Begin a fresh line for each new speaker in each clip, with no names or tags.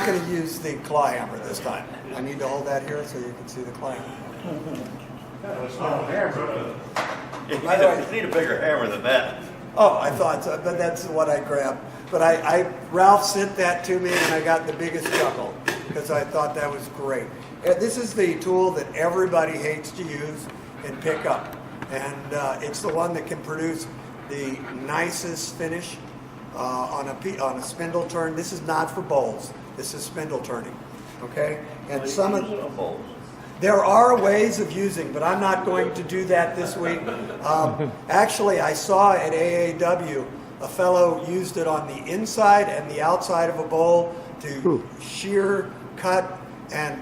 I'm going to use the claw hammer this time. I need to hold that here so you can see the claw hammer.
You need a bigger hammer than that.
Oh, I thought so, but that's what I grabbed. But Ralph sent that to me, and I got the biggest chuckle because I thought that was great. This is the tool that everybody hates to use and pick up, and it's the one that can produce the nicest finish on a spindle turn. This is not for bowls. This is spindle turning. Okay, and some of
bowls.
There are ways of using, but I'm not going to do that this week. Actually, I saw at AAW a fellow used it on the inside and the outside of a bowl to shear, cut, and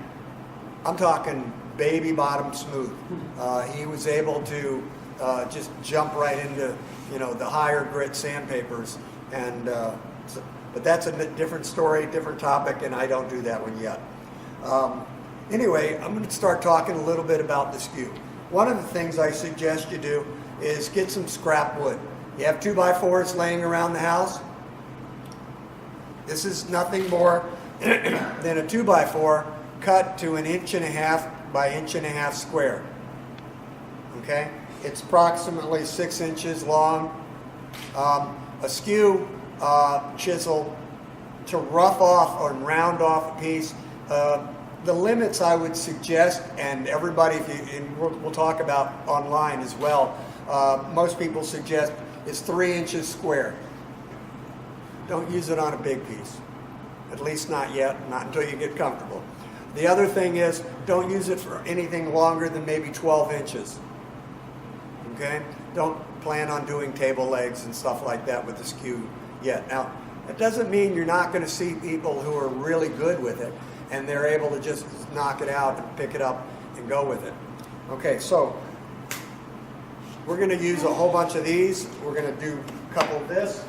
I'm talking baby bottom smooth. He was able to just jump right into, the higher grit sandpapers, and but that's a different story, different topic, and I don't do that one yet. Anyway, I'm going to start talking a little bit about the Skew. One of the things I suggest you do is get some scrap wood. You have 2x4s laying around the house. This is nothing more than a 2x4 cut to 1.5 inches by 1.5 inches square. Okay? It's approximately 6 inches long. A Skew chisel to rough off or round off a piece. The limits I would suggest, and everybody, and we'll talk about online as well, most people suggest is 3 inches square. Don't use it on a big piece. At least not yet, not until you get comfortable. The other thing is, don't use it for anything longer than maybe 12 inches. Okay? Don't plan on doing table legs and stuff like that with the Skew yet. Now, it doesn't mean you're not going to see people who are really good with it and they're able to just knock it out and pick it up and go with it. Okay, so we're going to use a whole bunch of these. We're going to do a couple of this.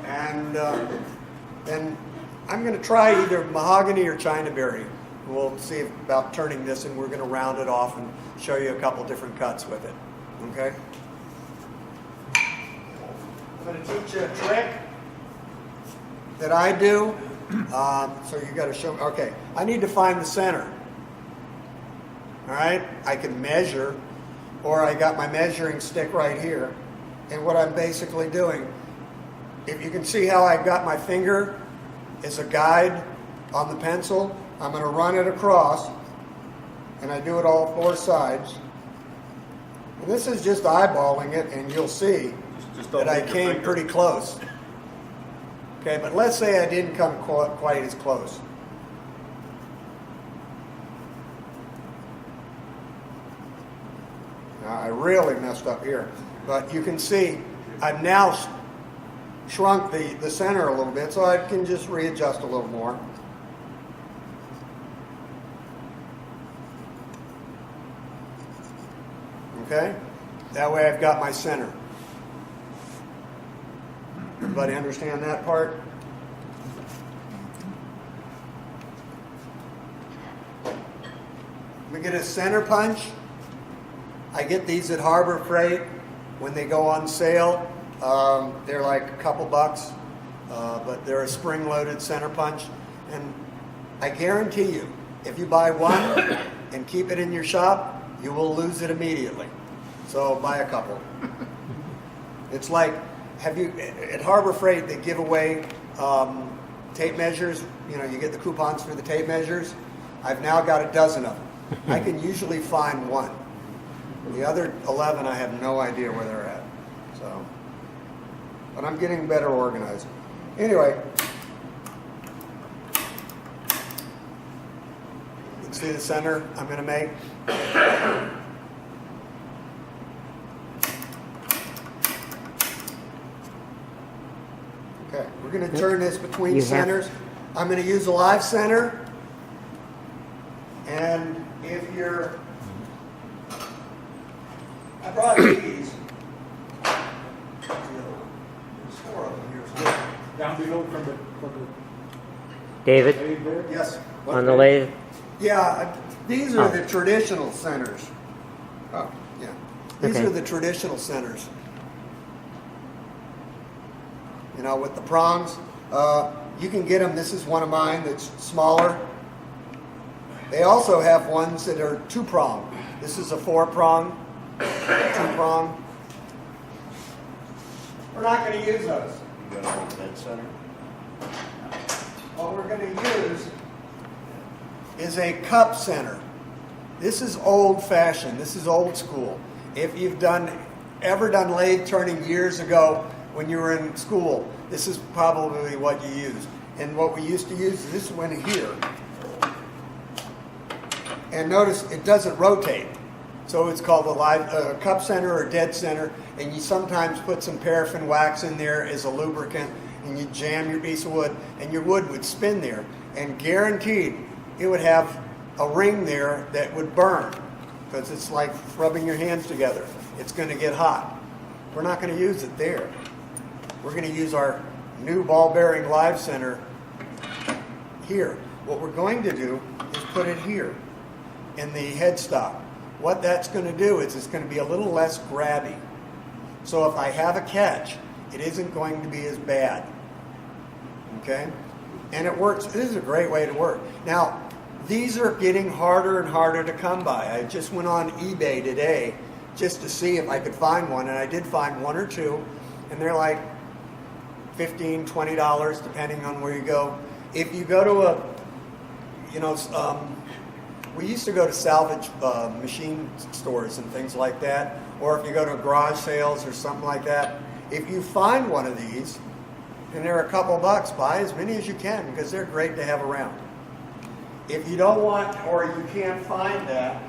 And then I'm going to try either mahogany or chinaberry. We'll see about turning this, and we're going to round it off and show you a couple different cuts with it. Okay? I'm going to teach you a trick that I do. So you got to show. Okay, I need to find the center. All right, I can measure, or I got my measuring stick right here, and what I'm basically doing, if you can see how I've got my finger as a guide on the pencil, I'm going to run it across, and I do it all 4 sides. And this is just eyeballing it, and you'll see that I came pretty close. Okay, but let's say I didn't come quite as close. Now, I really messed up here, but you can see I've now shrunk the center a little bit, so I can just readjust a little more. Okay, that way I've got my center. Everybody understand that part? We get a center punch. I get these at Harbor Freight when they go on sale. They're like a couple bucks, but they're a spring-loaded center punch. And I guarantee you, if you buy one and keep it in your shop, you will lose it immediately. So buy a couple. It's like, at Harbor Freight, they give away tape measures. You get the coupons for the tape measures. I've now got a dozen of them. I can usually find one. The other 11, I have no idea where they're at. So, but I'm getting better organized. Anyway, you can see the center I'm going to make. Okay, we're going to turn this between centers. I'm going to use a live center. And if you're, I brought these. There's 4 of them here.
Down below from the
David,
lathe there?
Yes.
on the lathe.
Yeah, these are the traditional centers. Oh, yeah. These
Okay.
are the traditional centers. With the prongs. You can get them. This is one of mine that's smaller. They also have ones that are 2-prong. This is a 4-prong, 2-prong. We're not going to use those.
You got a little dead center?
What we're going to use is a cup center. This is old-fashioned. This is old school. If you've ever done lathe turning years ago when you were in school, this is probably what you used. And what we used to use, this went here. And notice it doesn't rotate. So it's called a cup center or dead center. And you sometimes put some paraffin wax in there as a lubricant, and you jam your piece of wood, and your wood would spin there. And guaranteed, it would have a ring there that would burn, because it's like rubbing your hands together. It's going to get hot. We're not going to use it there. We're going to use our new ball bearing live center here. What we're going to do is put it here in the headstock. What that's going to do is it's going to be a little less grabby. So if I have a catch, it isn't going to be as bad. Okay? And it works. This is a great way to work. Now, these are getting harder and harder to come by. I just went on eBay today just to see if I could find one, and I did find one or two, and they're like $15, $20, depending on where you go. If you go to we used to go to salvage machine stores and things like that, or if you go to garage sales or something like that, if you find one of these, and they're a couple bucks, buy as many as you can, because they're great to have around. If you don't want, or you can't find that,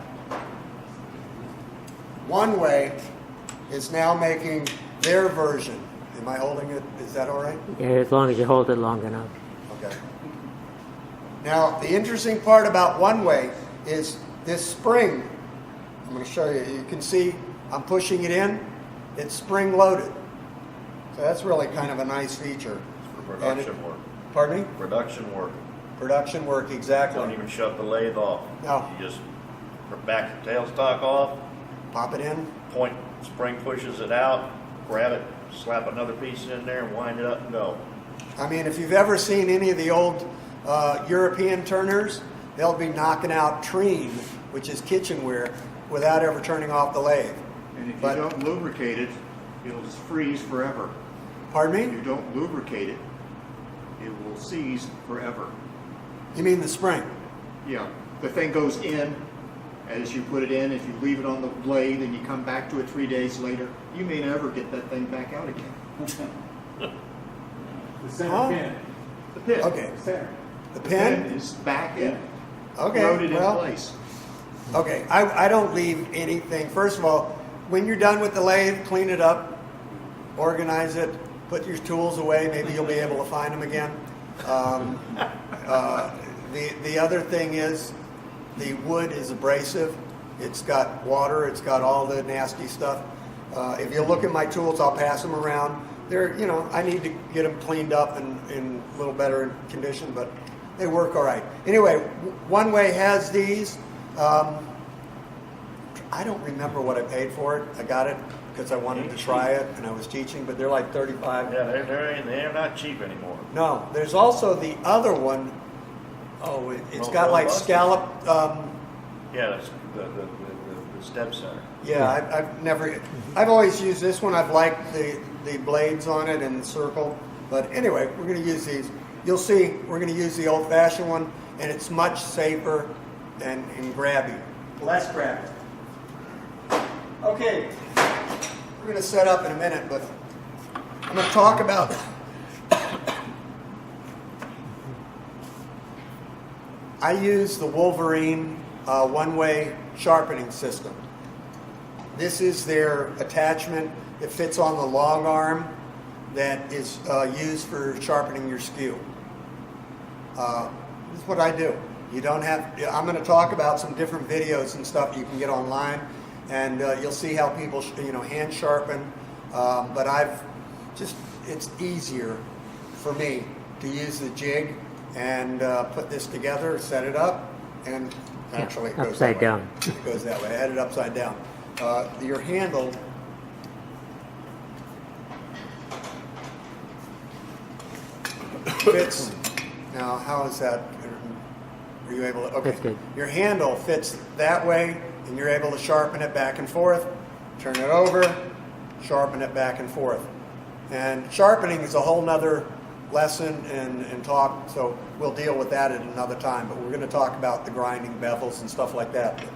One Way is now making their version. Am I holding it? Is that all right?
Yeah, as long as you hold it long enough.
Okay. Now, the interesting part about One Way is this spring. I'm going to show you. You can see I'm pushing it in. It's spring loaded. So that's really kind of a nice feature.
For production work.
Pardon me?
Production work.
Production work, exactly.
Don't even shut the lathe off.
No.
You just back the tailstock off,
Pop it in.
point, spring pushes it out, grab it, slap another piece in there, and wind it up and go.
I mean, if you've ever seen any of the old European turners, they'll be knocking out treen, which is kitchenware, without ever turning off the lathe.
And if you
But-
don't lubricate it, it'll just freeze forever.
Pardon
If
me?
you don't lubricate it, it will seize forever.
You mean the spring?
Yeah, the thing goes in as you put it in. If you leave it on the blade and you come back to it 3 days later, you may never get that thing back out again.
The center
Huh?
pin.
The pin.
Okay.
The center.
The
The pin
pin?
is back in,
Okay,
loaded in
well,
place.
okay. I don't leave anything. First of all, when you're done with the lathe, clean it up, organize it, put your tools away. Maybe you'll be able to find them again. The other thing is the wood is abrasive. It's got water. It's got all the nasty stuff. If you look at my tools, I'll pass them around. They're, I need to get them cleaned up and in a little better condition, but they work all right. Anyway, One Way has these. I don't remember what I paid for it. I got it because I wanted to try it, and I was teaching, but they're like $35.
Yeah, they're not cheap anymore.
No, there's also the other one. Oh, it's
Oh,
got like
robust?
scallop.
Yeah, that's the step center.
Yeah, I've always used this one. I've liked the blades on it and the circle. But anyway, we're going to use these. You'll see we're going to use the old-fashioned one, and it's much safer and grabby. Less grabby. Okay, we're going to set up in a minute, but I'm going to talk about I use the Wolverine one-way sharpening system. This is their attachment that fits on the long arm that is used for sharpening your skew. This is what I do. You don't have. I'm going to talk about some different videos and stuff you can get online, and you'll see how people hand sharpen. But it's easier for me to use the jig and put this together, set it up, and actually it goes
upside
that way.
down.
It goes that way. I had it upside down. Your handle fits Now, how is that? Were you able to? Okay.
That's good.
Your handle fits that way, and you're able to sharpen it back and forth. Turn it over, sharpen it back and forth. And sharpening is a whole nother lesson and talk, so we'll deal with that at another time. But we're going to talk about the grinding bevels and stuff like that. But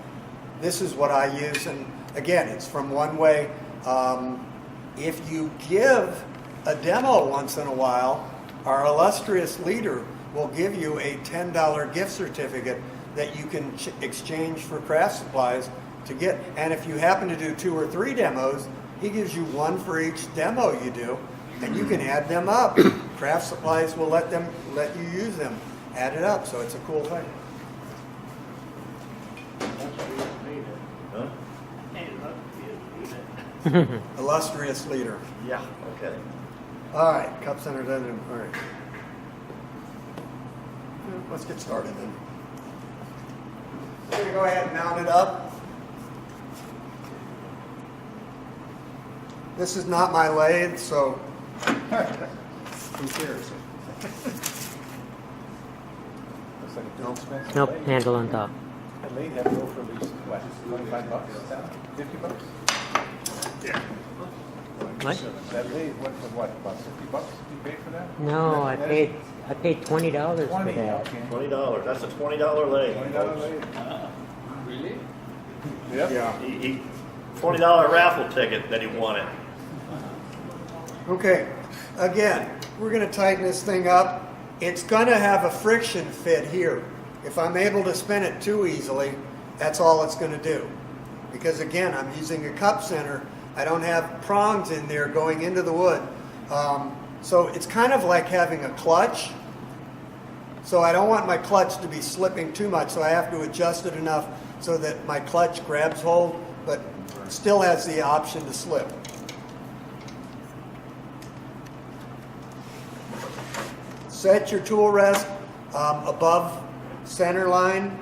this is what I use, and again, it's from One Way. If you give a demo once in a while, our illustrious leader will give you a $10 gift certificate that you can exchange for craft supplies to get. And if you happen to do 2 or 3 demos, he gives you 1 for each demo you do, and you can add them up. Craft supplies will let you use them, add it up. So it's a cool thing.
Huh?
Illustrious leader.
Yeah, okay.
All right, cup center done. All right. Let's get started then. We're going to go ahead and mount it up. This is not my lathe, so
Who cares?
Looks like a expensive
Nope,
lathe.
handle on top.
That lathe had to go for at least, what, $25? $50?
What?
That lathe went for what, about $50 you paid for that?
No, I paid $20 for
20,
that.
okay.
$20. That's a $20 lathe.
$20 lathe. Really? Yep.
yeah.
He $20 raffle ticket that he wanted.
Okay, again, we're going to tighten this thing up. It's going to have a friction fit here. If I'm able to spin it too easily, that's all it's going to do. Because again, I'm using a cup center. I don't have prongs in there going into the wood. So it's kind of like having a clutch. So I don't want my clutch to be slipping too much, so I have to adjust it enough so that my clutch grabs hold, but still has the option to slip. Set your tool rest above center line.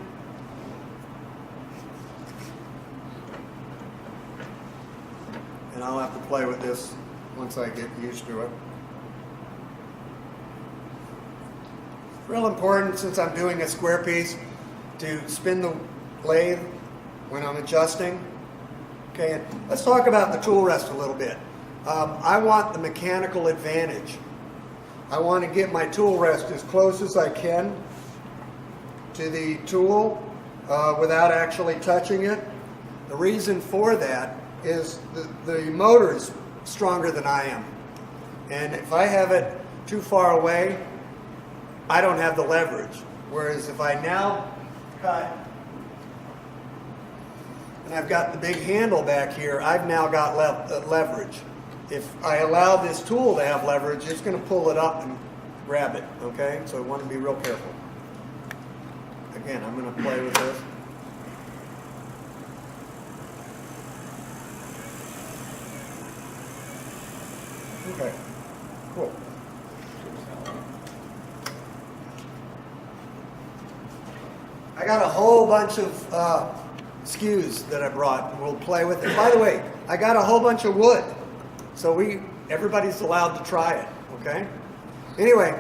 And I'll have to play with this once I get used to it. Real important, since I'm doing a square piece, to spin the lathe when I'm adjusting. Okay, and let's talk about the tool rest a little bit. I want the mechanical advantage. I want to get my tool rest as close as I can to the tool without actually touching it. The reason for that is the motor is stronger than I am. And if I have it too far away, I don't have the leverage. Whereas if I now cut, and I've got the big handle back here, I've now got leverage. If I allow this tool to have leverage, it's going to pull it up and grab it, okay? So I want to be real careful. Again, I'm going to play with this. Okay, cool. I got a whole bunch of skews that I brought. We'll play with it. By the way, I got a whole bunch of wood. So everybody's allowed to try it, okay? Anyway,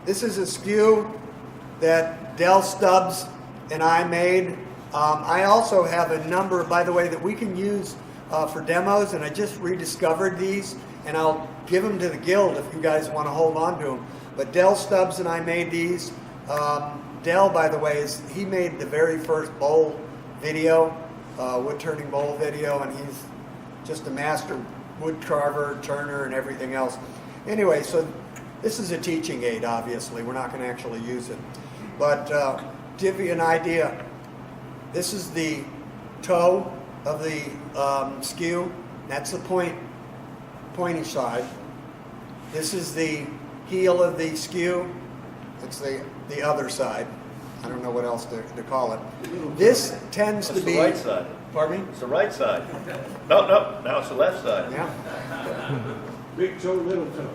this is a skew that Del Stubbs and I made. I also have a number, by the way, that we can use for demos, and I just rediscovered these, and I'll give them to the guild if you guys want to hold on to them. But Del Stubbs and I made these. Del, by the way, he made the very first bowl video, wood turning bowl video, and he's just a master wood carver, turner, and everything else. Anyway, so this is a teaching aid, obviously. We're not going to actually use it. But to give you an idea, this is the toe of the skew. That's the pointy side. This is the heel of the skew. It's the other side. I don't know what else to call it. This tends
That's
to
the
be...
right side.
Pardon me?
It's the right side. No, now it's the left side.
Yeah.
Big toe, little toe.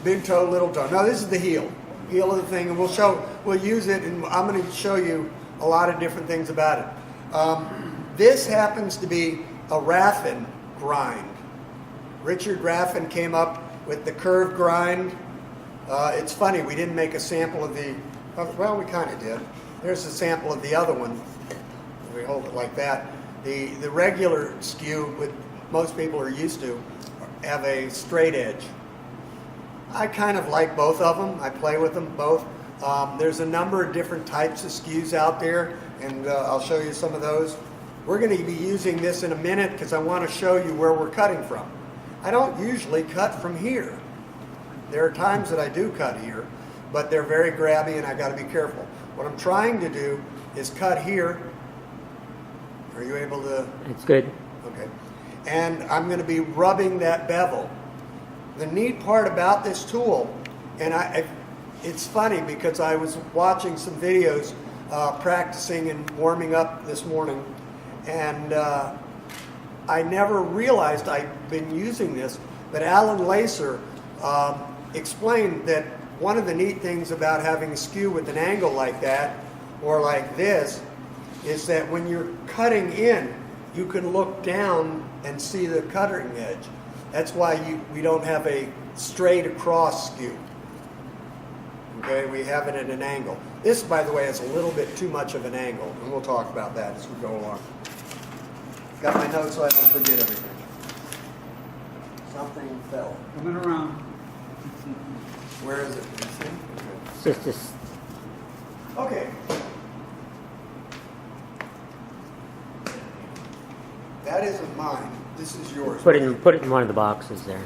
Big toe, little toe. No, this is the heel of the thing, and we'll use it, and I'm going to show you a lot of different things about it. This happens to be a Raffin grind. Richard Raffin came up with the curved grind, It's funny, we didn't make a sample of the, well, we kind of did. There's a sample of the other one. We hold it like that. The regular skew, what most people are used to, have a straight edge. I kind of like both of them. I play with them both. There's a number of different types of skews out there, and I'll show you some of those. We're going to be using this in a minute because I want to show you where we're cutting from. I don't usually cut from here. There are times that I do cut here, but they're very grabby and I got to be careful. What I'm trying to do is cut here. Are you able to?
It's good.
Okay. And I'm going to be rubbing that bevel. The neat part about this tool, and it's funny because I was watching some videos practicing and warming up this morning, and I never realized I'd been using this, but Alan Lacer explained that one of the neat things about having a skew with an angle like that, or like this, is that when you're cutting in, you can look down and see the cutting edge. That's why we don't have a straight across skew. Okay, we have it at an angle. This, by the way, is a little bit too much of an angle, and we'll talk about that as we go along. Got my notes so I don't forget everything. Something fell.
Coming around.
Where is it? You see?
It's just this.
Okay. That isn't mine. This is yours.
Put it in one of the boxes there.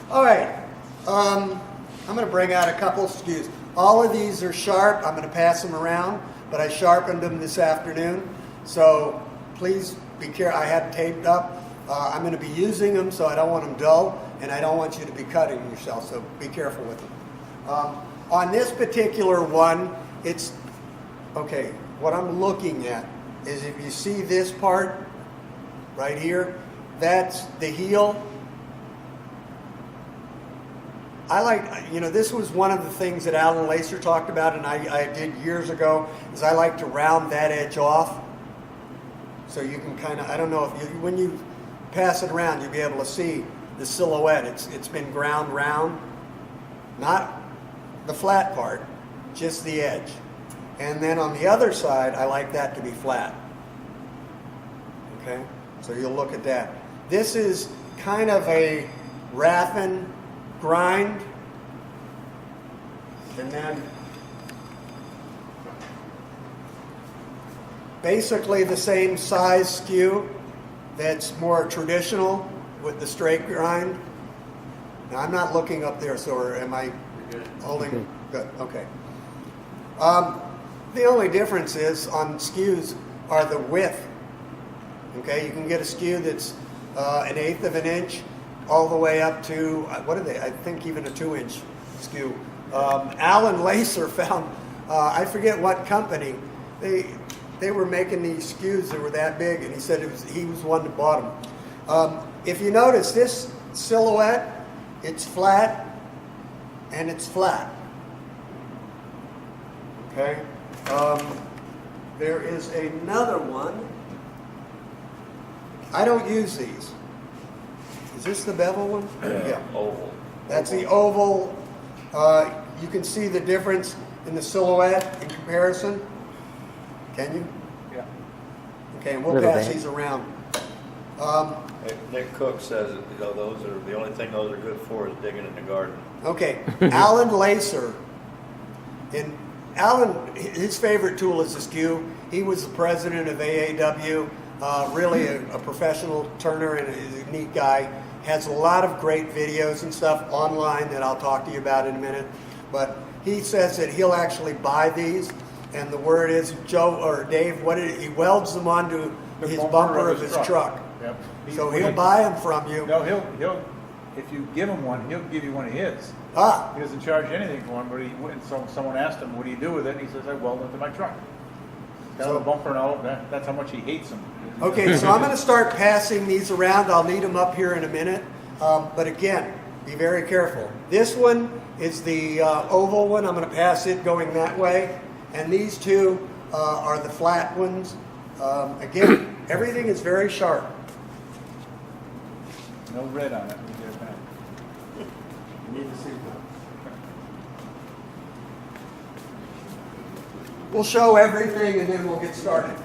All right. I'm going to bring out a couple of skews. All of these are sharp. I'm going to pass them around, but I sharpened them this afternoon. So please be careful. I had taped up. I'm going to be using them, so I don't want them dull, and I don't want you to be cutting yourself, so be careful with them. On this particular one, it's, okay, what I'm looking at is if you see this part right here, that's the heel. I like, this was one of the things that Alan Lacer talked about, and I did years ago, is I like to round that edge off. So you can kind of, I don't know if when you pass it around, you'll be able to see the silhouette. It's been ground round, not the flat part, just the edge. And then on the other side, I like that to be flat. Okay, so you'll look at that. This is kind of a raffin grind, and then basically the same size skew that's more traditional with the straight grind. Now I'm not looking up there, so am I holding? Good, okay. The only difference is on skews are the width. Okay, you can get a skew that's 1/8 of an inch all the way up to, what are they? I think even a 2-inch skew. Alan Lacer found, I forget what company, they were making these skews that were that big, and he said he was the one that bought them. If you notice this silhouette, it's flat and it's flat. Okay. There is another one. I don't use these. Is this the bevel one? Yeah.
Oval.
That's the oval. You can see the difference in the silhouette in comparison. Can you?
Yeah.
Okay, and we'll
Little
pass
bit.
these around.
Nick Cook says that, those are the only thing those are good for is digging in the garden.
Okay, Alan Lacer. And Alan, his favorite tool is the skew. He was the president of AAW, really a professional turner and a neat guy. Has a lot of great videos and stuff online that I'll talk to you about in a minute. But he says that he'll actually buy these, and the word is Joe or Dave. He welds them onto his bumper of his truck.
Yep.
So he'll buy them from you.
No, he'll. If you give him one, he'll give you one of his.
Ah,
He doesn't charge anything for them, but someone asked him, "What do you do with it?" And he says, "I weld it to my truck." Got
So-
a bumper and all of that. That's how much he hates them.
okay, so I'm going to start passing these around. I'll need them up here in a minute. But again, be very careful. This one is the oval one. I'm going to pass it going that way. And these two are the flat ones. Again, everything is very sharp.
No red on it. You get it back.
We'll show everything and then we'll get started.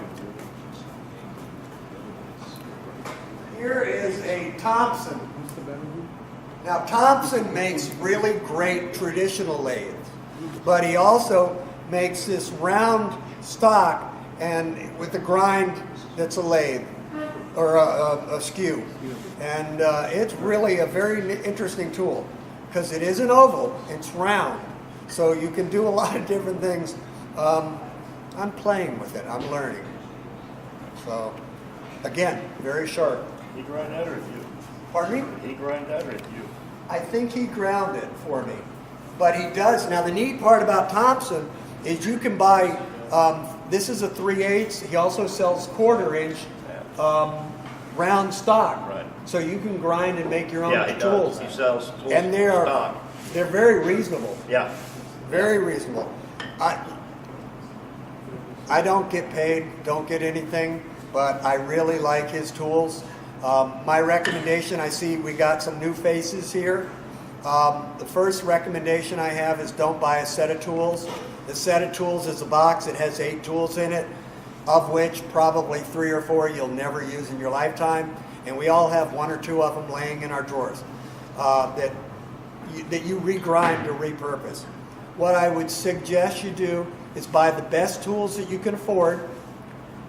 Here is a Thompson. Now Thompson makes really great traditional lathes, but he also makes this round stock and with a grind that's a lathe or a skew. And it's really a very interesting tool because it is an oval, it's round. So you can do a lot of different things. I'm playing with it, I'm learning. So again, very sharp.
He grind that or you?
Pardon me?
He grind that or you?
I think he ground it for me. But he does. Now the neat part about Thompson is you can buy, this is a 3/8. He also sells 1/4 inch round stock.
Right.
So you can grind and make your own
Yeah, he
tools.
does. He sells tools
And
stock.
they're very reasonable.
Yeah.
Very reasonable. I don't get paid, don't get anything, but I really like his tools. My recommendation, I see we got some new faces here. The first recommendation I have is don't buy a set of tools. The set of tools is a box. It has 8 tools in it, of which probably 3 or 4 you'll never use in your lifetime. And we all have 1 or 2 of them laying in our drawers that you regrind or repurpose. What I would suggest you do is buy the best tools that you can afford,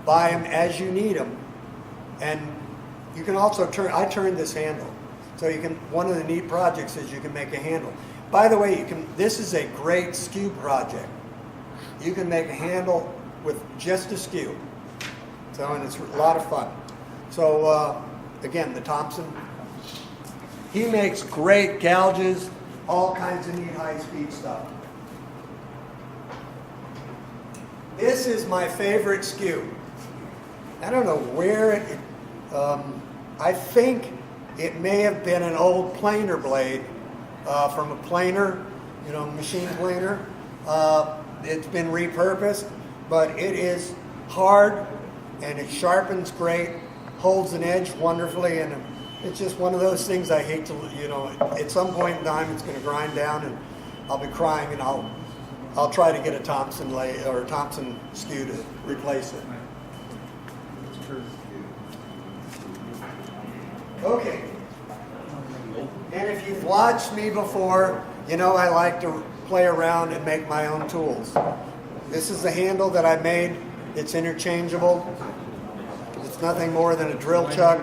buy them as you need them, and you can also I turned this handle. So you can, one of the neat projects is you can make a handle. By the way, this is a great skew project. You can make a handle with just a skew. So, and it's a lot of fun. So, again, the Thompson. He makes great gouges, all kinds of neat high-speed stuff. This is my favorite skew. I don't know where I think it may have been an old planer blade from a planer, machine planer. It's been repurposed, but it is hard and it sharpens great, holds an edge wonderfully, and it's just one of those things I hate to, at some point in time it's going to grind down and I'll be crying and I'll try to get a Thompson or a Thompson skew to replace it. Okay. And if you've watched me before, I like to play around and make my own tools. This is the handle that I made. It's interchangeable. It's nothing more than a drill chuck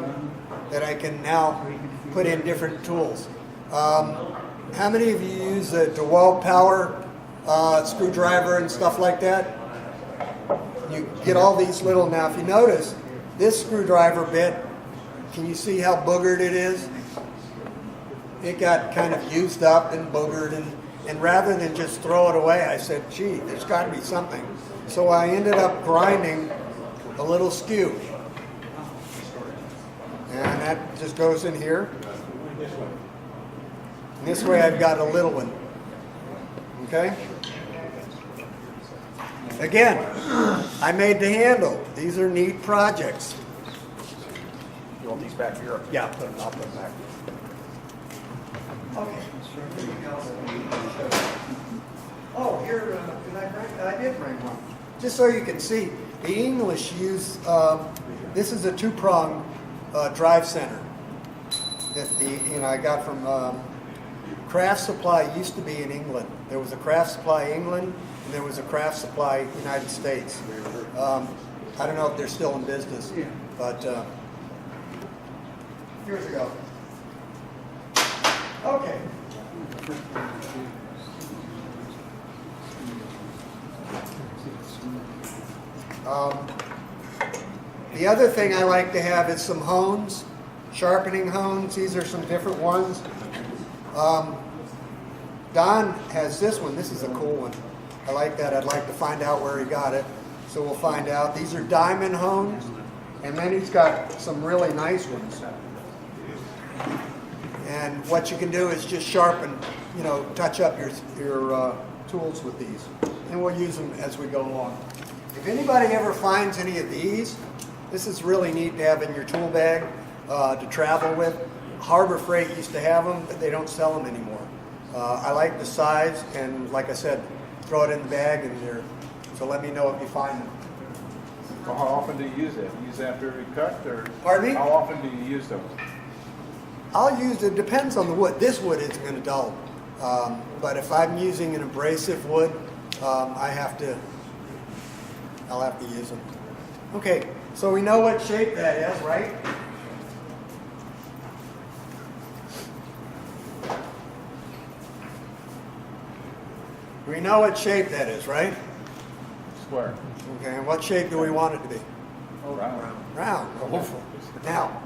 that I can now put in different tools. How many of you use a DeWalt power screwdriver and stuff like that? You get all these little, now if you notice, this screwdriver bit, can you see how boogered it is? It got kind of used up and boogered, and rather than just throw it away, I said, gee, there's got to be something. So I ended up grinding a little skew. And that just goes in here. And this way I've got a little one. Okay? Again, I made the handle. These are neat projects.
You want these back here?
Yeah, I'll put them back. Okay. Oh, here, did I bring? I did bring one. Just so you can see, the English use, this is a 2-prong drive center that I got from Craft Supply. Used to be in England. There was a Craft Supply England, and there was a Craft Supply United States. I don't know if they're still in business, but years ago. Okay. The other thing I like to have is some hones, sharpening hones. These are some different ones. Don has this one. This is a cool one. I like that. I'd like to find out where he got it. So we'll find out. These are diamond hones. And then he's got some really nice ones. And what you can do is just sharpen, touch up your tools with these. And we'll use them as we go along. If anybody ever finds any of these, this is really neat to have in your tool bag to travel with. Harbor Freight used to have them, but they don't sell them anymore. I like the size, and like I said, throw it in the bag and there. So let me know if you find them.
Well, how often do you use it? Use it after every cut, or?
Pardon me?
How often do you use those?
I'll use it, depends on the wood. This wood isn't going to dull. But if I'm using an abrasive wood, I'll have to use them. Okay, so we know what shape that is, right? We know what shape that is, right?
Square.
Okay, and what shape do we want it to be?
Round.
Round. Oh, now,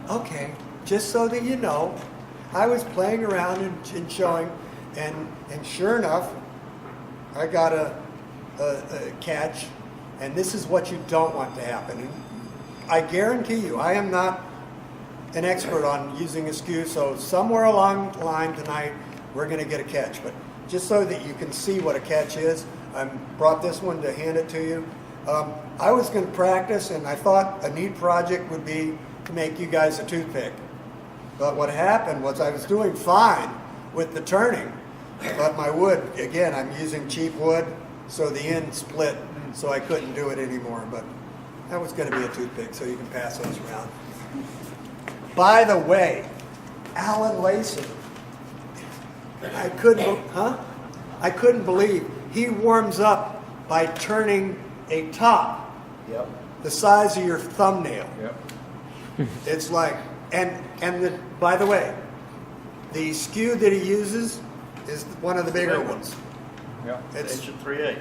okay, just so that you know, I was playing around and showing, and sure enough, I got a catch, and this is what you don't want to happen. And I guarantee you, I am not an expert on using a skew, so somewhere along the line tonight, we're going to get a catch. But just so that you can see what a catch is, I brought this one to hand it to you. I was going to practice, and I thought a neat project would be to make you guys a toothpick. But what happened was I was doing fine with the turning, but my wood, again, I'm using cheap wood, so the end split, so I couldn't do it anymore. But that was going to be a toothpick, so you can pass those around. By the way, Alan Lacey, I couldn't believe he warms up by turning a top
Yep.
the size of your thumbnail.
Yep.
It's like, by the way, the skew that he uses is one of the bigger
Big
ones.
Yep.
It's
Inch and 3/8.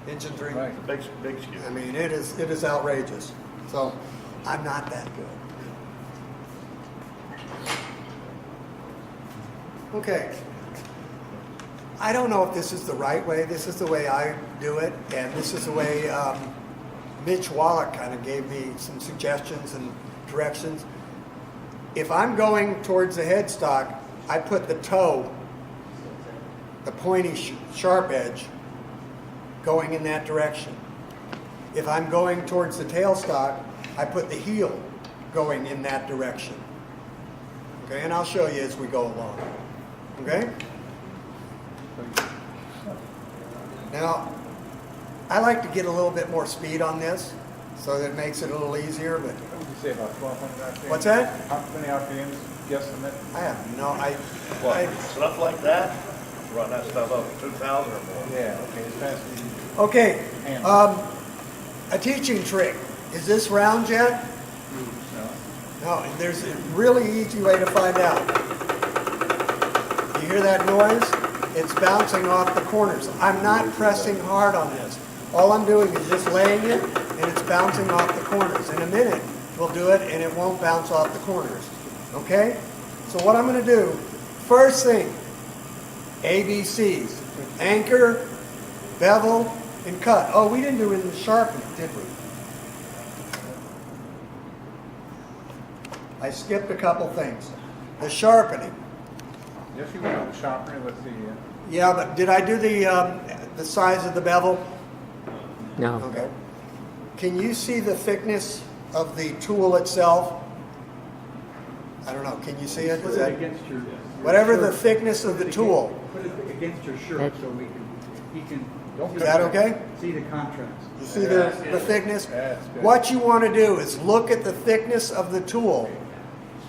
inch and three.
Right.
Big skew.
I mean, it is outrageous. So I'm not that good. Okay. I don't know if this is the right way. This is the way I do it, and this is the way Mitch Wallach kind of gave me some suggestions and directions. If I'm going towards the headstock, I put the toe, the pointy sharp edge, going in that direction. If I'm going towards the tailstock, I put the heel going in that direction. Okay, and I'll show you as we go along. Okay? Now, I like to get a little bit more speed on this, so that it makes it a little easier, but
What would you say, about 1,200 RPMs?
what's that?
How many RPMs, guesstimate?
I have no,
What, stuff like that? Run that stuff up to 2,000 or more.
Yeah, okay, as fast as you
okay,
can.
a teaching trick. Is this round yet?
No.
No, there's a really easy way to find out. You hear that noise? It's bouncing off the corners. I'm not pressing hard on this. All I'm doing is just laying it, and it's bouncing off the corners. In a minute, we'll do it, and it won't bounce off the corners. Okay? So what I'm going to do, first thing, ABCs. Anchor, bevel, and cut. Oh, we didn't do any sharpening, did we? I skipped a couple things. The sharpening.
Yes, you will, the sharpening with the,
Yeah, but did I do the size of the bevel?
No.
Okay. Can you see the thickness of the tool itself? I don't know. Can you see it? Is
Put it
that
against your
whatever the
shirt.
thickness of the tool?
Put it against your shirt so he can
don't
Is that okay?
see the contrast.
You see the thickness?
That's good.
What you want to do is look at the thickness of the tool,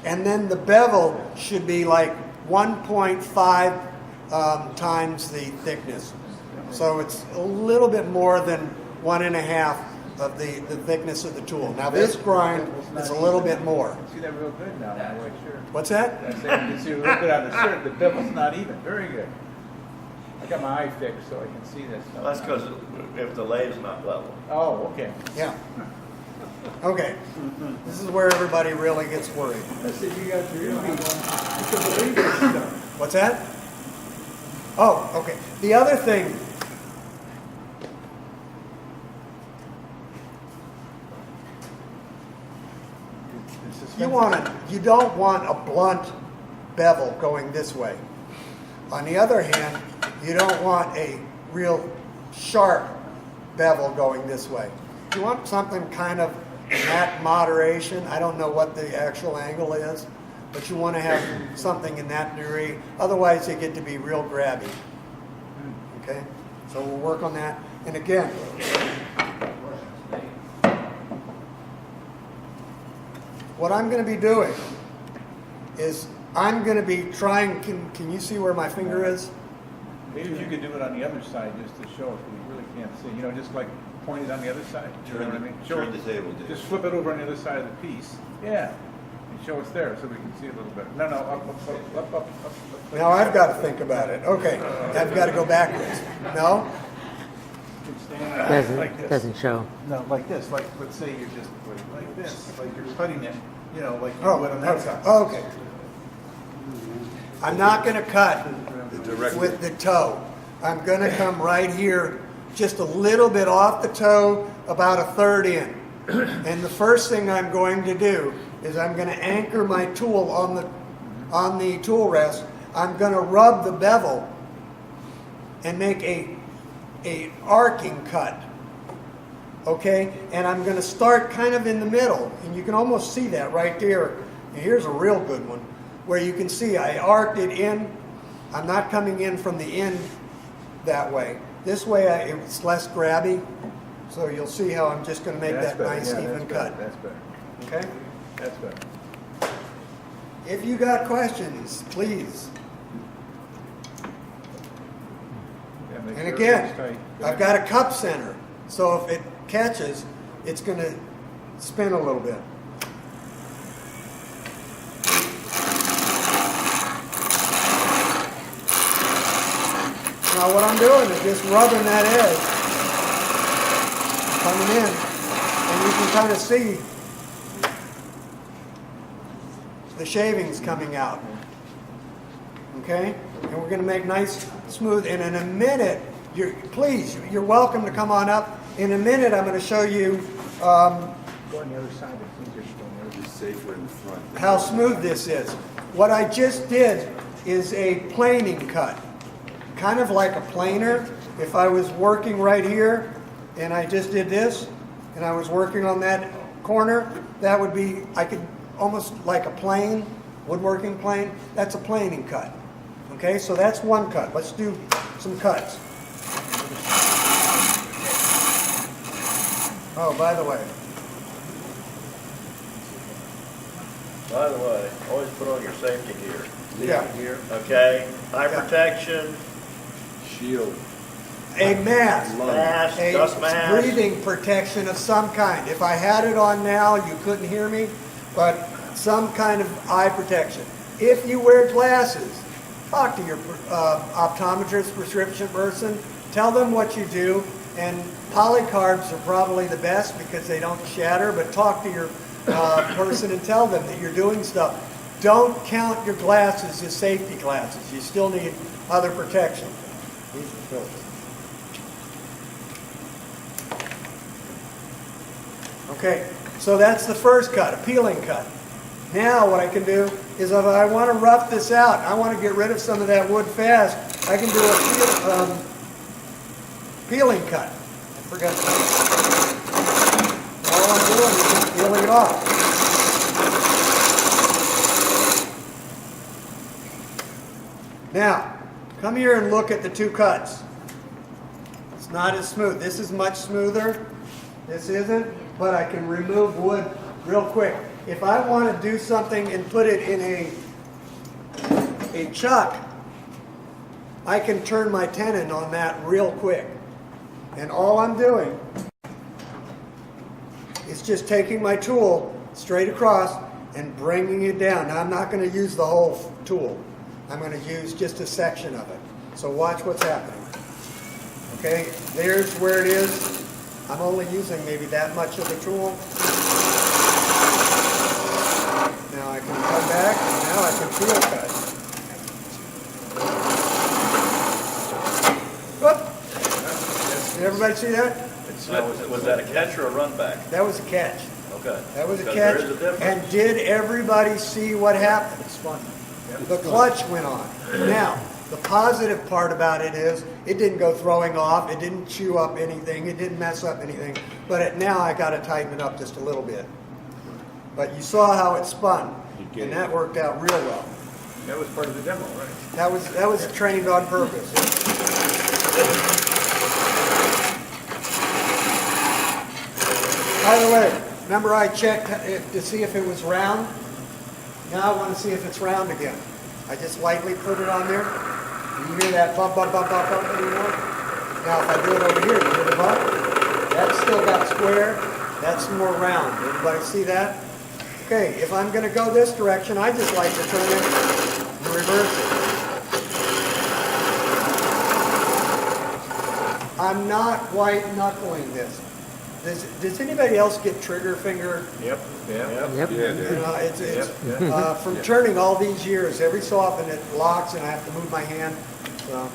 and then the bevel should be like 1.5 times the thickness. So it's a little bit more than 1.5 of the thickness of the tool. Now this grind is a little bit more.
You can see that real good now on the white shirt.
What's that?
I said, you can see real good on the shirt, the bevel's not even, very good. I got my eye fixed so I can see this.
Well, that's because if the lathe is not level.
Oh, okay.
Yeah. Okay. This is where everybody really gets worried.
I said you got your earpiece. You can believe this stuff.
What's that? Oh, okay. The other thing, you don't want a blunt bevel going this way. On the other hand, you don't want a real sharp bevel going this way. You want something kind of in that moderation. I don't know what the actual angle is, but you want to have something in that degree. Otherwise, they get to be real grabby. Okay, so we'll work on that. And again, what I'm going to be doing is I'm going to be trying. Can you see where my finger is?
Maybe if you could do it on the other side just to show us, we really can't see. You know, just like point it on the other side. You know what I mean?
Turn the table, Dave.
Just flip it over on the other side of the piece. Yeah. And show us there so we can see a little better. No, up.
Now I've got to think about it. Okay, I've got to go backwards. No?
Doesn't show.
No, like this. Like, let's say you're just like this. Like you're cutting it, you know, like you
Oh,
would on that
okay.
side.
Okay. I'm not going to cut
Directly.
with the toe. I'm going to come right here, just a little bit off the toe, about a third in. And the first thing I'm going to do is I'm going to anchor my tool on the tool rest. I'm going to rub the bevel and make a arcing cut. Okay? And I'm going to start kind of in the middle, and you can almost see that right there. And here's a real good one, where you can see I arced it in. I'm not coming in from the end that way. This way it's less grabby, so you'll see how I'm just going to make
That's
that
better.
nice
Yeah,
even
that's
cut.
better. That's better.
Okay?
That's better.
If you got questions, please.
Yeah, make
And
sure
again,
it's tight.
I've got a cup center, so if it catches, it's going to spin a little bit. Now what I'm doing is just rubbing that edge, coming in, and you can kind of see the shavings coming out. Okay? And we're going to make nice, smooth, and in a minute, you're welcome to come on up. In a minute, I'm going to show you
Go on the other side. It's easier to go on the other side.
It's safer in the front.
how smooth this is. What I just did is a planing cut. Kind of like a planer. If I was working right here and I just did this and I was working on that corner, that would be, I could almost like a plane, woodworking plane. That's a planing cut. Okay, so that's one cut. Let's do some cuts. Oh, by the way,
always put on your safety gear.
yeah,
Here,
Okay? Eye
Yeah.
protection,
shield.
a mask.
mask,
A
dust mask.
breathing protection of some kind. If I had it on now, you couldn't hear me, but some kind of eye protection. If you wear glasses, talk to your optometrist, prescription person, tell them what you do, and polycarbs are probably the best because they don't shatter, but talk to your person and tell them that you're doing stuff. Don't count your glasses as safety glasses. You still need other protection. These are filthy. Okay, so that's the first cut, a peeling cut. Now what I can do is if I want to rough this out, I want to get rid of some of that wood fast, I can do a peeling cut. I forgot that. All I'm doing is just peeling it off. Now, come here and look at the two cuts. It's not as smooth. This is much smoother. This isn't, but I can remove wood real quick. If I want to do something and put it in a chuck, I can turn my tenon on that real quick. And all I'm doing is just taking my tool straight across and bringing it down. Now I'm not going to use the whole tool. I'm going to use just a section of it. So watch what's happening. Okay, there's where it is. I'm only using maybe that much of the tool. Now I can come back and now I can peel cut. Whoop. Did everybody see that?
Now, was that a catch or a run back?
That was a catch.
Okay.
That was a
Because
catch.
there is a difference.
And did everybody see what happened?
It's fun.
The clutch went on. Now, the positive part about it is it didn't go throwing off. It didn't chew up anything. It didn't mess up anything. But now I got to tighten it up just a little bit. But you saw how it spun, and that worked out real well.
That was part of the demo, right?
That was trained on purpose. By the way, remember I checked to see if it was round? Now I want to see if it's round again. I just lightly put it on there. You hear that bump, bump, bump, bump, bump anymore? Now if I do it over here, you hear the bump? That's still got square. That's more round. Everybody see that? Okay, if I'm going to go this direction, I just like to turn it and reverse it. I'm not white knuckling this. Does anybody else get trigger finger?
Yep.
Yep.
Yeah,
You
dude.
know, it's
Yep.
from turning all these years. Every so often it locks and I have to move my hand. So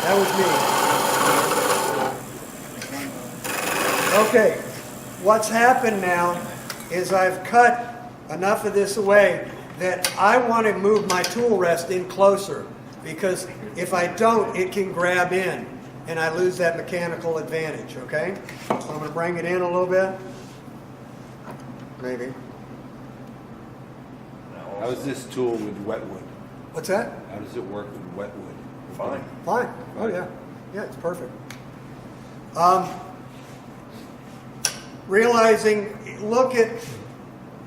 that was me. Okay, what's happened now is I've cut enough of this away that I want to move my tool rest in closer, because if I don't, it can grab in and I lose that mechanical advantage, okay? So I'm going to bring it in a little bit. Maybe.
How is this tool with wetwood?
What's that?
How does it work with wetwood?
Fine.
Fine. Oh, yeah. Yeah, it's perfect. Realizing, look at,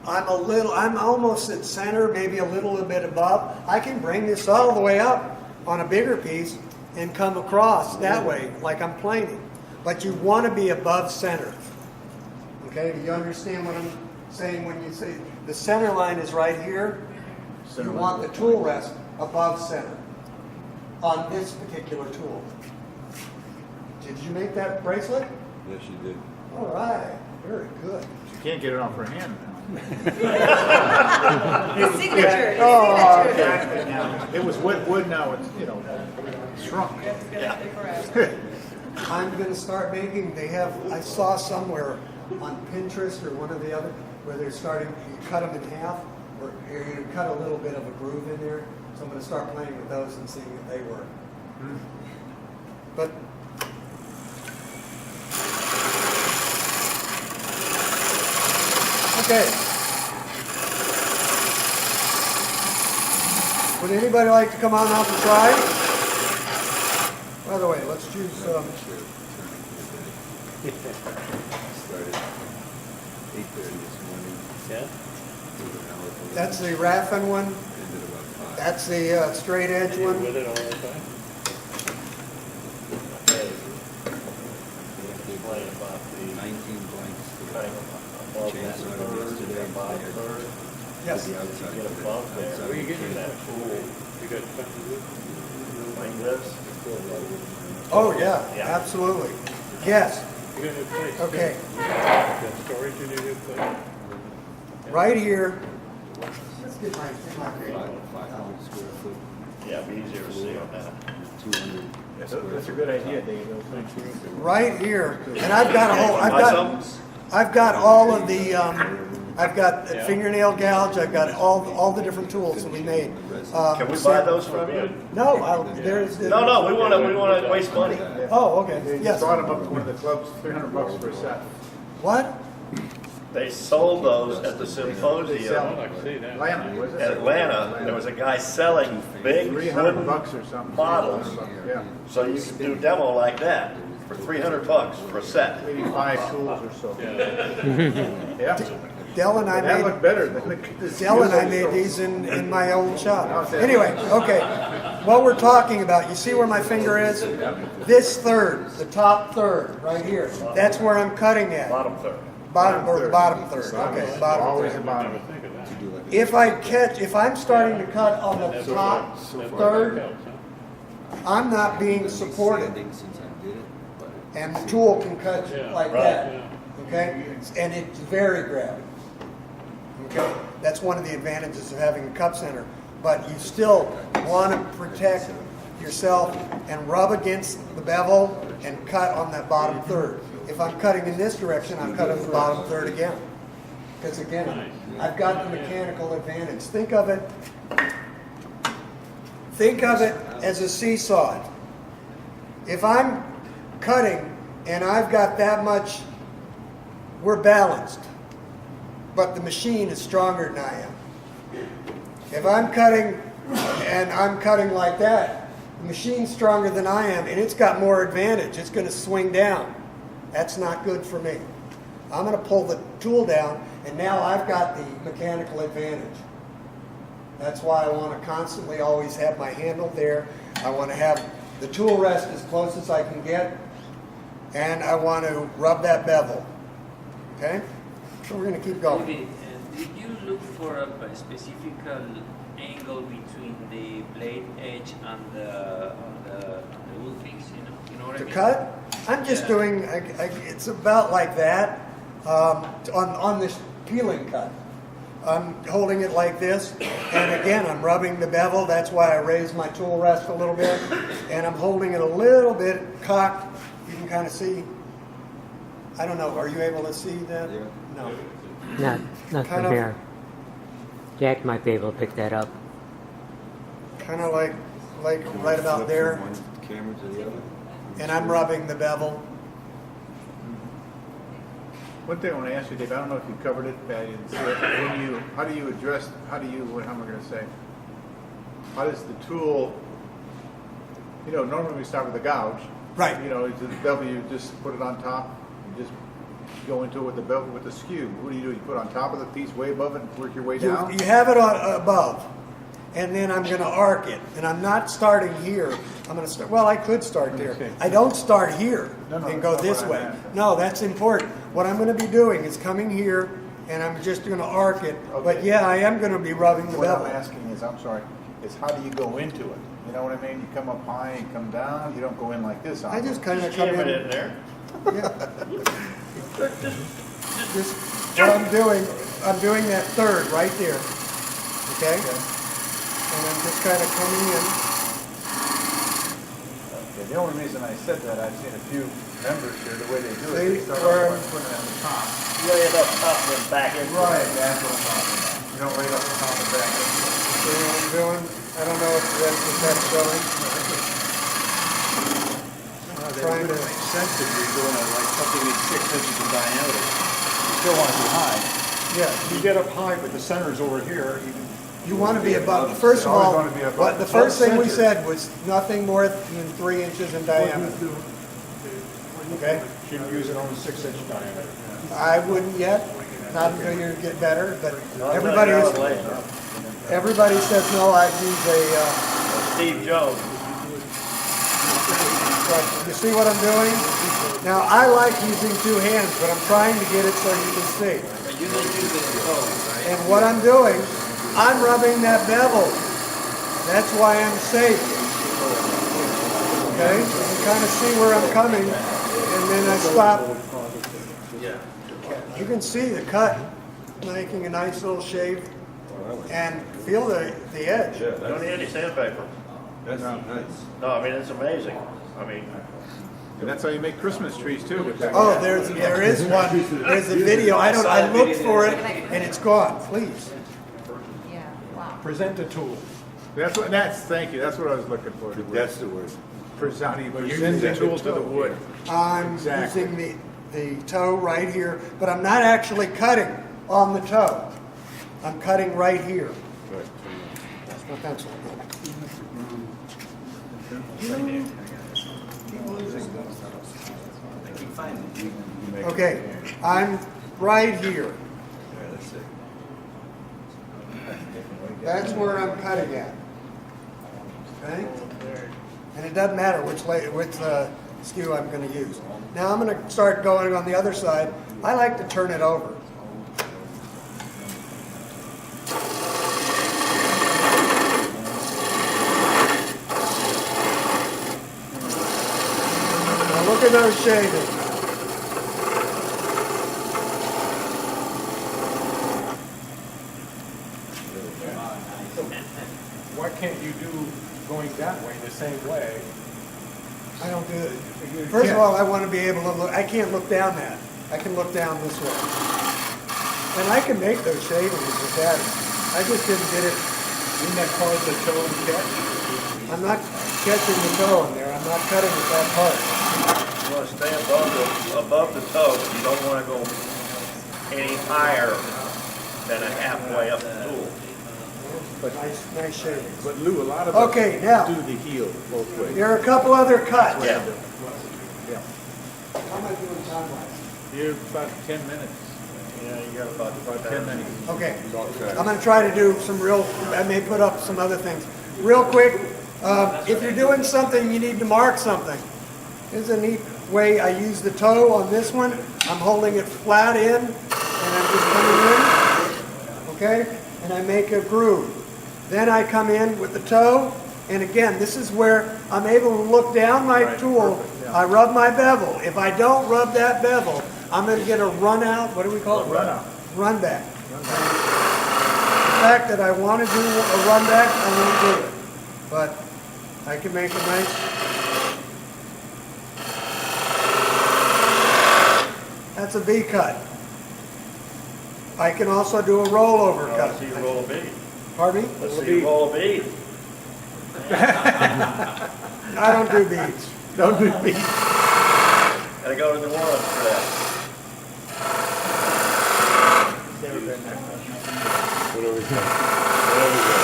I'm almost at center, maybe a little bit above. I can bring this all the way up on a bigger piece and come across that way, like I'm planing. But you want to be above center. Okay, do you understand what I'm saying when you say the center line is right here? You want the tool rest above center on this particular tool. Did you make that bracelet?
Yes, you did.
All right, very good.
You can't get it off her hand now.
The signature.
Oh,
The signature.
Exactly. Now, it was wood, now it's, shrunk.
I'm going to start making, I saw somewhere on Pinterest or one of the other, where they're starting, you cut them in half, or you cut a little bit of a groove in there. So I'm going to start playing with those and seeing if they work. But okay. Would anybody like to come on out and try? By the way, let's choose.
Started 8:30 this morning.
Yeah.
That's the Raffin one.
Ended about 5.
That's the straight edge one.
With it all the time?
19 blanks.
Above
Changed
that
on it
third,
yesterday.
above third.
Yes.
The outside.
Get above there.
Outside
Where you
of
getting
the
that
cage.
tool? You got something to do?
Like this.
Oh yeah,
Yeah.
absolutely. Yes.
You got a new place? too.
Okay.
Got storage in your new place?
Right here. Let's get my
500 square foot,
Yeah, it'd be easier to see on that.
200
That's
square
a
foot.
good idea, Dave. Those things.
right here, and I've got a whole.
Buy some?
I've got all of the. I've got fingernail gouge. I've got all the different tools that we made.
Can we buy those from you?
No, there's.
No, we want to waste money.
Oh, okay.
They
Yes.
brought them up to one of the clubs, $300 for a set.
What?
They sold those at the
They sell
symposium
I'd like to see that.
Atlanta, was it?
in Atlanta. There was a guy selling big
$300
wooden
or something.
bottles.
Yeah,
So you can do demo like that for $300 for a set.
maybe 5 tools or so. Yeah.
Dell and I
That
made.
looked better than the.
Dell and I made these in my old shop. Anyway, okay. What we're talking about, you see where my finger is? This third, the top third, right here. That's where I'm cutting at.
Bottom third.
Bottom or the bottom third. Okay, bottom
Always the
third.
bottom.
If I'm starting to cut on the top third, I'm not being supported,
Standing since I did it, but
and the tool can cut like
Right.
that. Okay, and it's very grabby. Okay, that's one of the advantages of having a cup center. But you still want to protect yourself and rub against the bevel and cut on that bottom third. If I'm cutting in this direction, I'm cutting the bottom third again. Because again, I've got the mechanical advantage. Think of it as a seesaw. If I'm cutting and I've got that much we're balanced, but the machine is stronger than I am. If I'm cutting and I'm cutting like that, the machine's stronger than I am and it's got more advantage. It's going to swing down. That's not good for me. I'm going to pull the tool down and now I've got the mechanical advantage. That's why I want to constantly always have my handle there. I want to have the tool rest as close as I can get, and I want to rub that bevel. Okay? So we're going to keep going.
Okay, did you look for a specific angle between the blade edge and the wood fix? You know what I
To
mean?
cut, I'm just
Yeah.
doing, it's about like that on this peeling cut. I'm holding it like this, and again, I'm rubbing the bevel. That's why I raise my tool rest a little bit, and I'm holding it a little bit cocked. You can kind of see. I don't know. Are you able to see that?
Yeah.
No.
Not
Kind
from
of-
here. Jack might be able to pick that up.
Kind of like right about
Flip
there,
from one camera to the other.
and I'm rubbing the bevel.
One thing I want to ask you, Dave, I don't know if you covered it, but I didn't see it. How do you, how am I going to say? How does the tool, normally we start with the gouge.
Right.
The bevel, you just put it on top, you just go into it with the bevel, with the skew. What do? You put it on top of the piece way above it and work your way down?
You have it on above, and then I'm going to arc it, and I'm not starting here. I'm going to start. Well, I could start there.
Okay.
I don't start here
No,
and go
that's not
this
what I
way.
meant.
No, that's important. What I'm going to be doing is coming here, and I'm just going to arc it. But
Okay.
yeah, I am going to be rubbing the
What I'm
bevel.
asking is, is how do you go into it? You know what I mean? You come up high and come down. You don't go in like this.
I just kind of
Just
come
jam it
in.
in there.
Just what I'm doing that third right there. Okay? And I'm just kind of coming in.
Okay, the only reason I said that, I've seen a few members here, the way they do it,
See,
they start
where-
off by putting it on the top.
Lay it up top and then back into it.
That's what I'm talking about. You don't lay it up on top and back.
See what I'm doing? I don't know if that's showing. Trying to.
Makes sense if you're doing like something that's 6 inches in diameter. You still want to be high.
Yeah.
You get up high, but the center's over here.
You want to be above. First of
Always
all,
wanna be above.
what the first thing we
Center.
said was nothing more than 3 inches in diameter. Okay?
Shouldn't use it on a 6-inch diameter.
I wouldn't yet, not until you get better. But
Not
everybody
that
is,
way.
everybody says no. I use a.
Steve Jones.
But you see what I'm doing? Now I like using 2 hands, but I'm trying to get it so you can see.
But you don't use the toe, right?
And what I'm doing, I'm rubbing that bevel. That's why I'm safe. Okay? You kind of see where I'm coming, and then I stop.
Yeah.
You can see the cut, making a nice little shave, and feel the edge.
Don't need any sandpaper.
That's nice.
No, I mean, it's amazing. I mean,
And that's how you make Christmas trees too. With that.
Oh, there is one. There's a video. I looked for it, and it's gone. Please.
Yeah, wow.
Present the tool.
Thank you, that's what I was looking for.
That's the word.
Present
using
the
the
tool to the wood.
I'm
Exactly.
using the toe right here, but I'm not actually cutting on the toe. I'm cutting right here. That's my pencil. Okay, I'm right here. That's where I'm cutting at. Okay? And it doesn't matter which skew I'm going to use. Now I'm going to start going on the other side. I like to turn it over. Now look at those shavings.
Why can't you do going that way the same way?
I don't do it. First of all, I want to be able to look. I can't look down that. I can look down this way. And I can make those shavings with that. I just didn't get it.
Isn't that called the toe and catch?
I'm not catching the toe in there. I'm not cutting with that part.
you want to stay above the toe, but you don't want to go any higher than a halfway up the tool.
Nice shavings.
But Lou, a lot of
Okay,
us
now-
do the heel both ways.
There are a couple other cuts.
Yeah.
Yeah.
How am I doing time-wise?
You're about 10 minutes.
Yeah, you got
About 10 minutes.
Okay, I'm gonna try to do some real, I may put up some other things. Real quick, if you're doing something, you need to mark something. Here's a neat way I use the toe on this one. I'm holding it flat in, and I'm just coming in, okay? And I make a groove. Then I come in with the toe, and again, this is where I'm able to look down my
Right,
tool.
perfect, yeah.
I rub my bevel. If I don't rub that bevel, I'm gonna get a run out, what do we call it?
Run out.
Run back. The fact that I want to do a run back, I won't do it. But I can make a nice. That's a V cut. I can also do a rollover
Let's
cut.
see you roll a bead.
Pardon me?
Let's see you roll a bead.
I don't do beads.
Don't do me.
Gotta go to New Orleans for that.
Whatever we got. Whatever we got.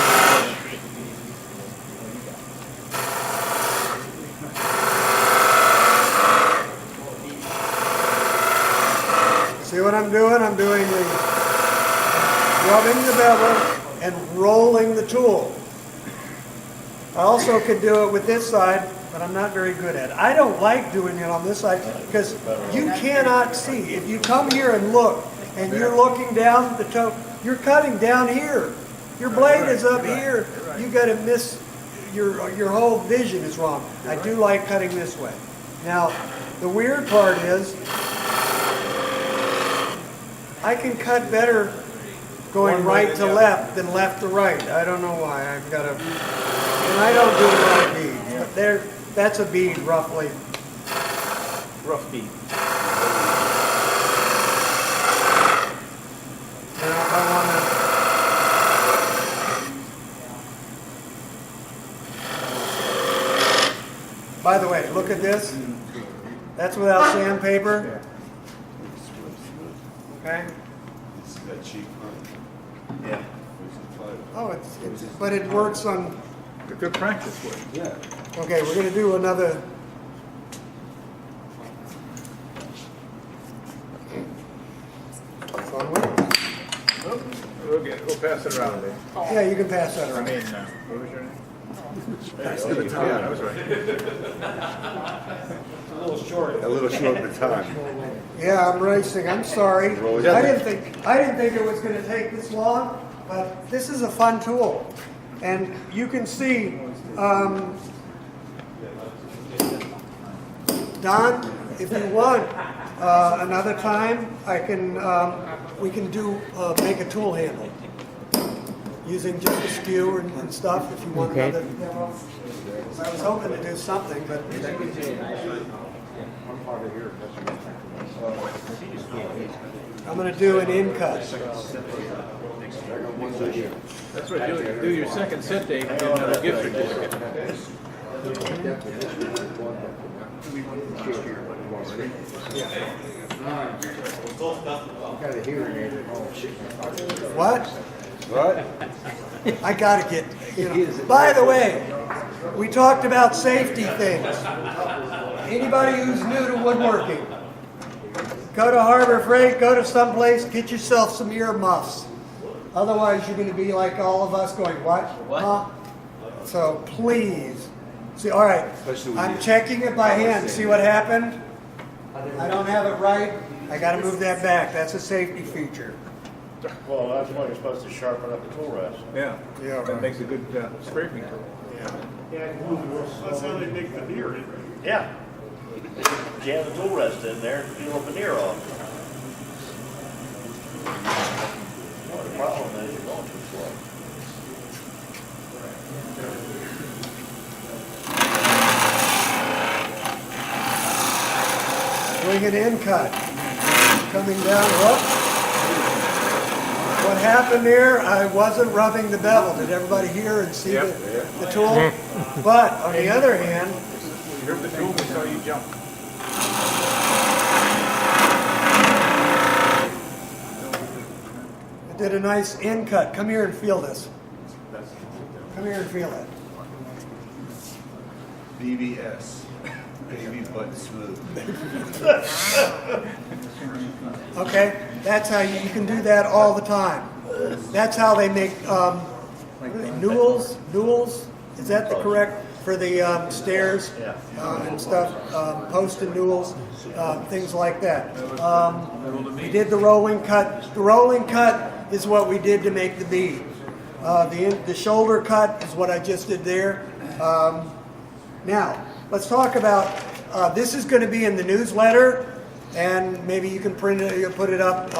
See what I'm doing? I'm doing the rubbing the bevel and rolling the tool. I also could do it with this side, but I'm not very good at it. I don't like doing it on this side because you cannot see. If you come here and look, and you're looking down the toe, you're cutting down here. Your blade is up here. You got to miss, your whole vision is wrong. I do like cutting this way. Now, the weird part is, I can cut better going
One way
right
than
to
the
left than left to right. I don't know why. I've got a, and I don't do a lot of beads, but there, that's a bead roughly.
Rough beat.
Now, if I wanna. By the way, look at this. That's without sandpaper. Okay?
It's that cheap, huh?
Yeah.
Oh, but it works on.
A good practice way.
Yeah.
Okay, we're gonna do another. Fun one.
We'll pass it around, Dave.
Yeah, you can pass that
I
around.
mean, what was your name? Yeah, that was right.
A little short of time.
Yeah, I'm racing. I'm sorry.
Roll it.
I didn't think it was gonna take this long, but this is a fun tool. And you can see, Don, if you want, another time, I can, we can do, make a tool handle. Using just a skew and stuff, if you want
Okay.
another demo. I was hoping to do something, but I'm gonna do an in cut.
That's what, do your second set, Dave, and get another gift certificate.
What?
What?
I gotta get, you know. By the way, we talked about safety things. Anybody who's new to woodworking, go to Harbor Freight, go to someplace, get yourself some earmuffs. Otherwise, you're gonna be like all of us going, what?
What?
Huh? So please, see, all right,
Especially with
I'm
you.
checking it by hand. See what happened? I don't have it right. I gotta move that back. That's a safety feature.
Well, that's why you're supposed to sharpen up the tool rest.
Yeah.
Yeah,
That makes a good scraping tool.
That's how they make the beer.
Yeah. Jam the tool rest in there and peel the veneer off. Well, the problem is you're going too slow.
Doing an in cut. Coming down, whoop. What happened there, I wasn't rubbing the bevel. Did everybody hear and see
Yep.
the tool? But on the other hand,
You heard the tool, we saw you jump.
did a nice end cut. Come here and feel this. Come here and feel it.
BBS. Baby butt smooth.
Okay, that's how you can do that all the time. That's how they make newels. Is that the correct for the stairs and stuff? Post and newels, things like that. We did the rolling cut. The rolling cut is what we did to make the bead. The shoulder cut is what I just did there. Now, let's talk about, this is going to be in the newsletter, and maybe you can print it, you'll put it up.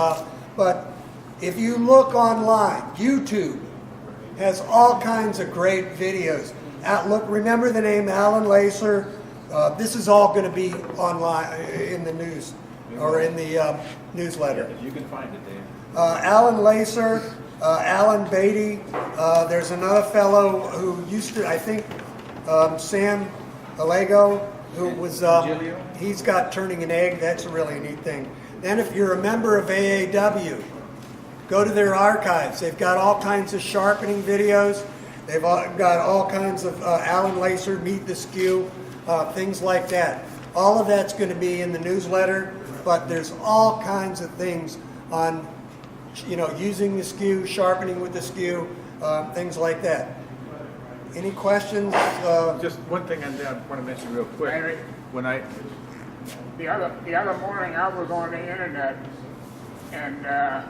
But if you look online, YouTube has all kinds of great videos. Remember the name Alan Lacer? This is all going to be online in the news, or in the newsletter.
You can find it, Dave.
Alan Lacer, Alan Beatty. There's another fellow who used to, I think, Sam Alego, who was, he's got Turning an Egg. That's a really neat thing. Then if you're a member of AAW, go to their archives. They've got all kinds of sharpening videos. They've got all kinds of Alan Lacer, Meet the Skew, things like that. All of that's going to be in the newsletter, but there's all kinds of things on, using the skew, sharpening with the skew, things like that. Any questions?
Just one thing I want to mention real quick.
Henry?
When I,
The other morning, I was on the internet, and I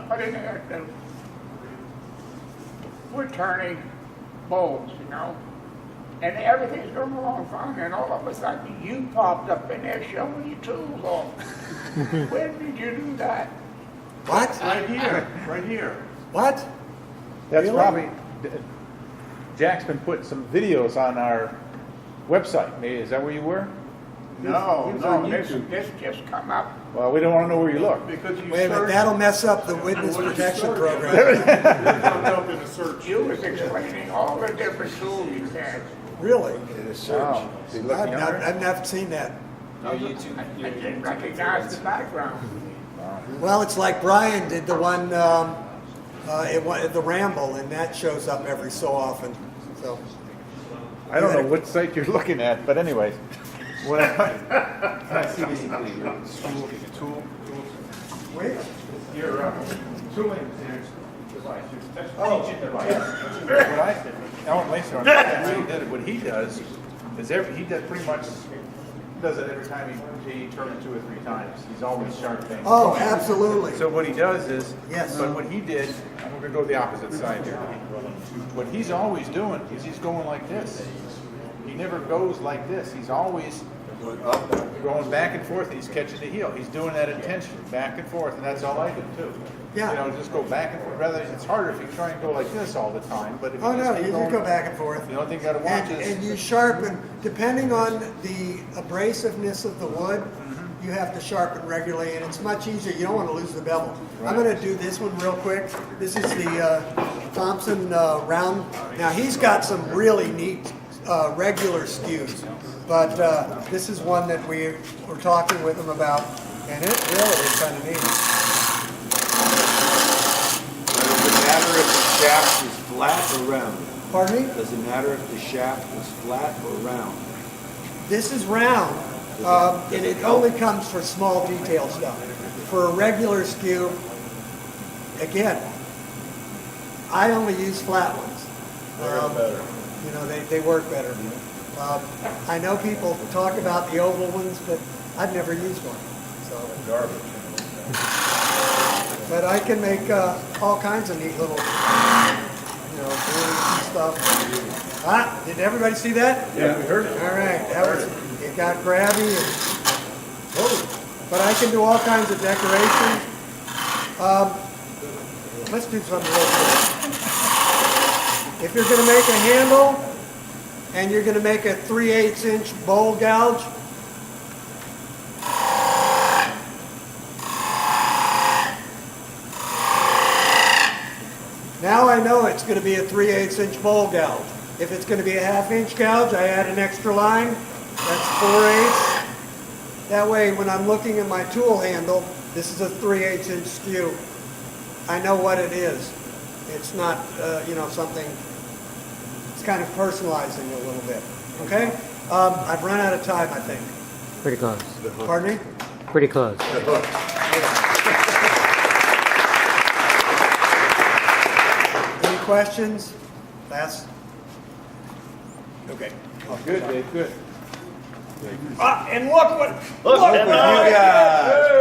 put in there that we're turning bowls, and everything's going along fine, and all of a sudden you popped up in there showing your tools off. When did you do that?
What?
Right here, right here.
What?
that's
Really?
probably, Jack's been putting some videos on our website. Maybe, is that where you were?
No,
He was on
this
YouTube.
just come up.
Well, we don't want to know where you look.
Because you
Wait a minute,
search.
that'll mess up the witness
What you
protection
search.
program.
It comes up in the search.
You was explaining all the different tools you had.
Really?
Wow. Is he looking under?
I've never seen that.
I didn't recognize the background.
Well, it's like Brian did the one, the Ramble, and that shows up every so often. So,
I don't know what site you're looking at, but anyway. When I see basically your tool,
wait.
your tooling device, your teaching device. Alan Lacer, what he does is he does pretty much does it every time he turns 2 or 3 times. He's always sharpening.
Oh, absolutely.
So what he does is,
Yes.
but what he did, and we're gonna go the opposite side here. What he's always doing is he's going like this. He never goes like this. He's always going back and forth, and he's catching the heel. He's doing that intentionally, back and forth, and that's all I do too.
Yeah.
Just go back and forth. Rather, it's harder if you try and go like this all the time. But if you
Oh, no,
just keep
you
going,
can go back and forth.
The only thing you got to watch is.
And you sharpen, depending on the abrasiveness of the wood, you have to sharpen regularly, and it's much easier. You don't want to lose the bevel. I'm going to do this one real quick. This is the Thompson round. Now, he's got some really neat regular skews, but this is one that we were talking with him about, and it really is kind of neat.
Does it matter if the shaft is flat or round?
Pardon me?
Does it matter if the shaft is flat or round?
This is round, and it only comes for small detail stuff. For a regular skew, again, I only use flat ones. They work better. I know people talk about the oval ones, but I've never used one. So
Garbage.
But I can make all kinds of neat little, balloons and stuff. Did everybody see that?
Yeah, we heard it.
All right, it got grabby, but I can do all kinds of decorations. Let's do something real quick. If you're going to make a handle and you're going to make a 3/8 inch bowl gouge, now I know it's going to be a 3/8 inch bowl gouge. If it's going to be a 1/2 inch gouge, I add an extra line. That's 4/8. That way, when I'm looking at my tool handle, This is a 3/8 inch skew. I know what it is. It's not, something, it's kind of personalizing a little bit, okay? I've run out of time, I think.
Pretty close.
Pardon me?
Pretty close.
Any questions? Okay.
Good, Dave, good.
And look what
Look,
You got